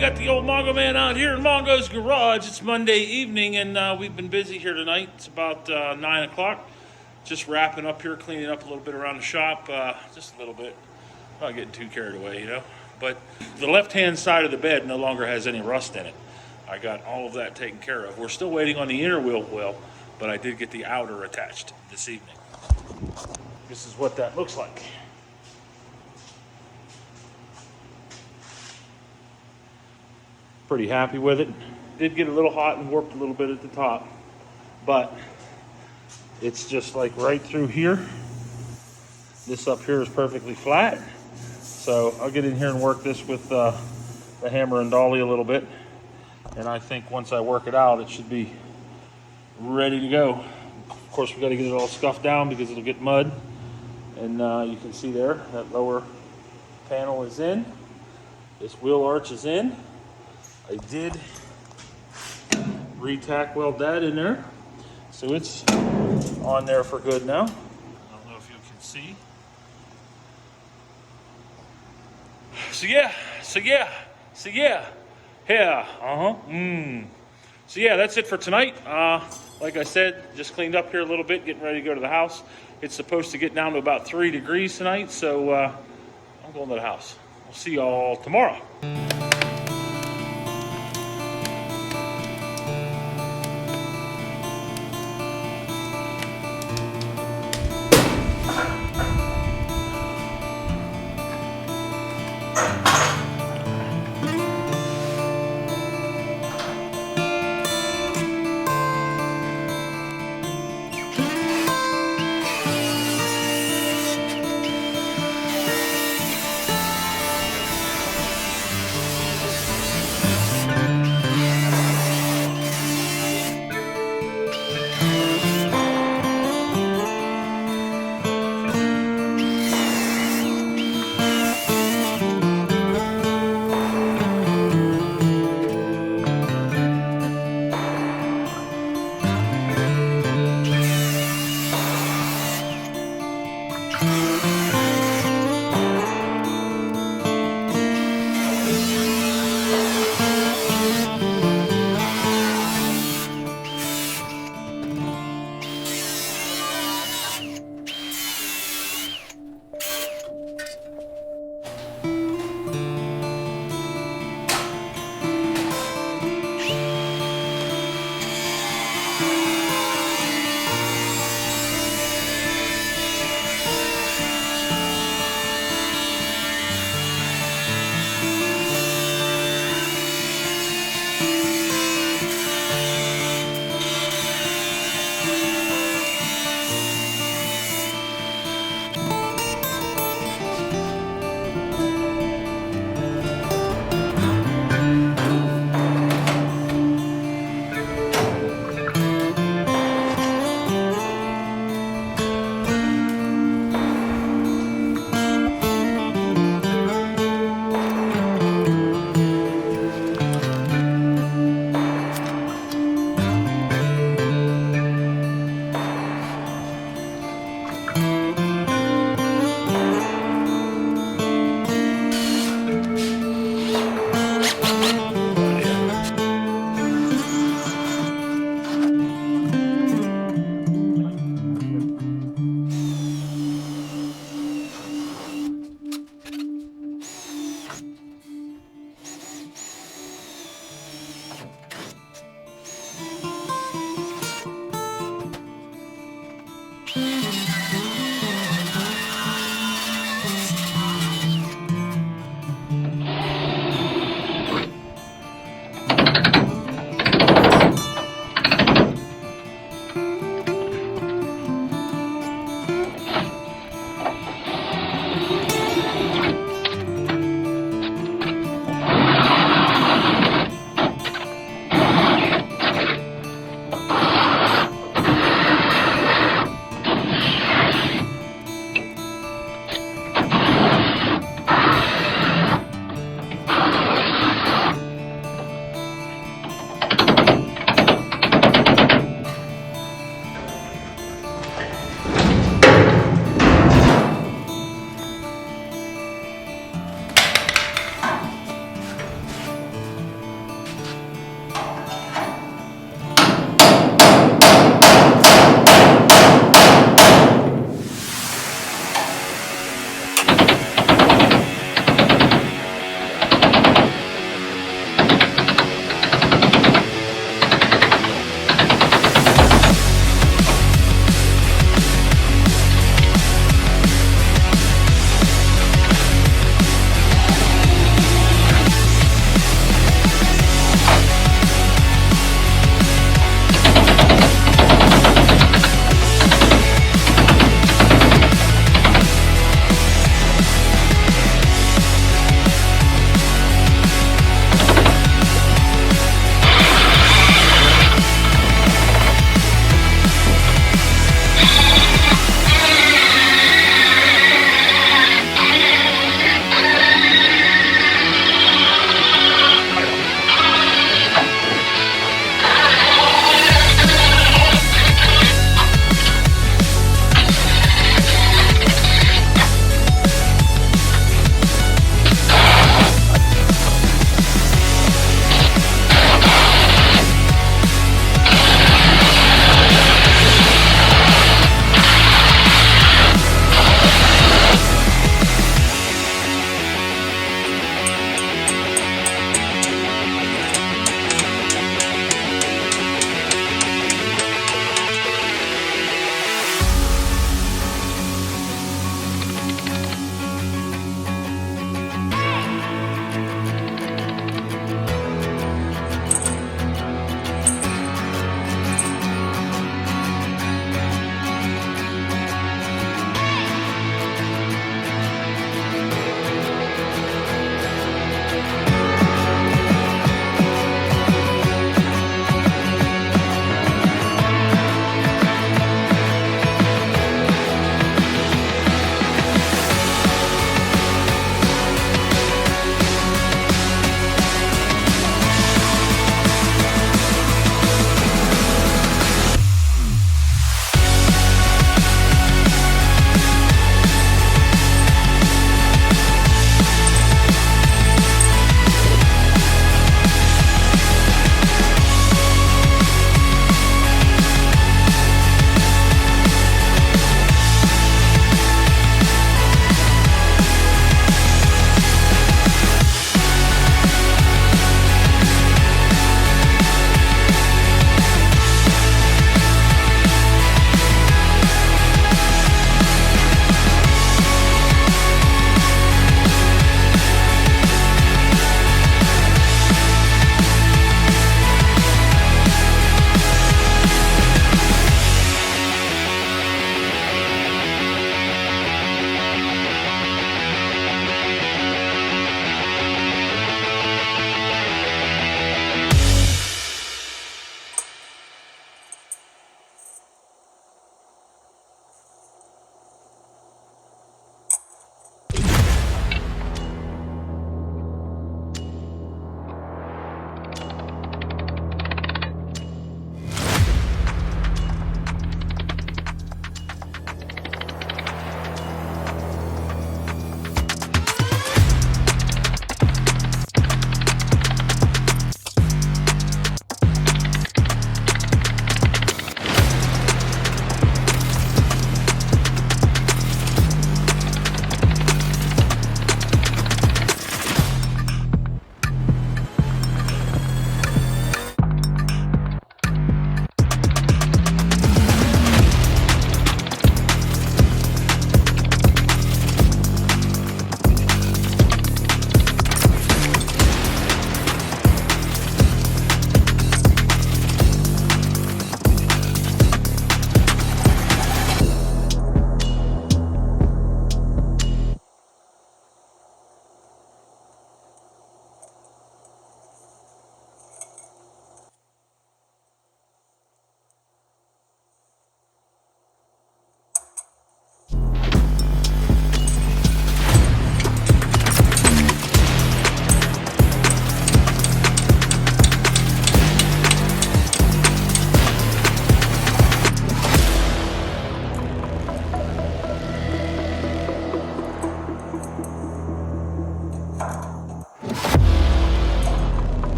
We got the old Mongo Man out here in Mongo's garage. It's Monday evening, and we've been busy here tonight. It's about 9 o'clock. Just wrapping up here, cleaning up a little bit around the shop. Just a little bit. Not getting too carried away, you know. But the left-hand side of the bed no longer has any rust in it. I got all of that taken care of. We're still waiting on the inner wheel well, but I did get the outer attached this evening. This is what that looks like. Pretty happy with it. Did get a little hot and warped a little bit at the top, but it's just like right through here. This up here is perfectly flat. So I'll get in here and work this with the hammer and dolly a little bit. And I think once I work it out, it should be ready to go. Of course, we got to get it all scuffed down because it'll get mud. And you can see there, that lower panel is in. This wheel arch is in. I did re-tack weld that in there. So it's on there for good now. I don't know if you can see. So yeah, that's it for tonight. Like I said, just cleaned up here a little bit, getting ready to go to the house. It's supposed to get down to about 3 degrees tonight, so I'm going to the house. We'll see y'all tomorrow.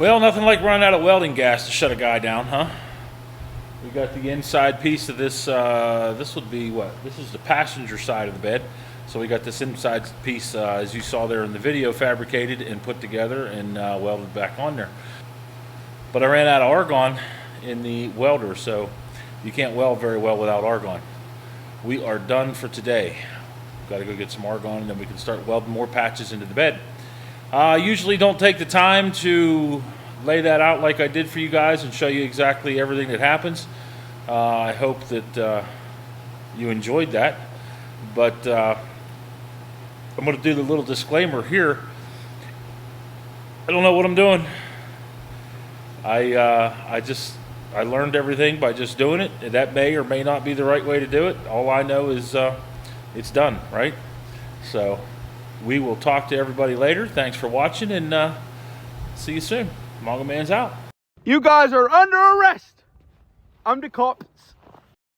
Well, nothing like running out of welding gas to shut a guy down, huh? We got the inside piece of this. This would be what? This is the passenger side of the bed. So we got this inside piece, as you saw there in the video, fabricated and put together and welded back on there. But I ran out of argon in the welder, so you can't weld very well without argon. We are done for today. Got to go get some argon, and then we can start welding more patches into the bed. I usually don't take the time to lay that out like I did for you guys and show you exactly everything that happens. I hope that you enjoyed that. But I'm going to do the little disclaimer here. I don't know what I'm doing. I learned everything by just doing it. That may or may not be the right way to do it. All I know is it's done, right? So we will talk to everybody later. Thanks for watching, and see you soon. Mongo Man's out. You guys are under arrest. I'm the cops.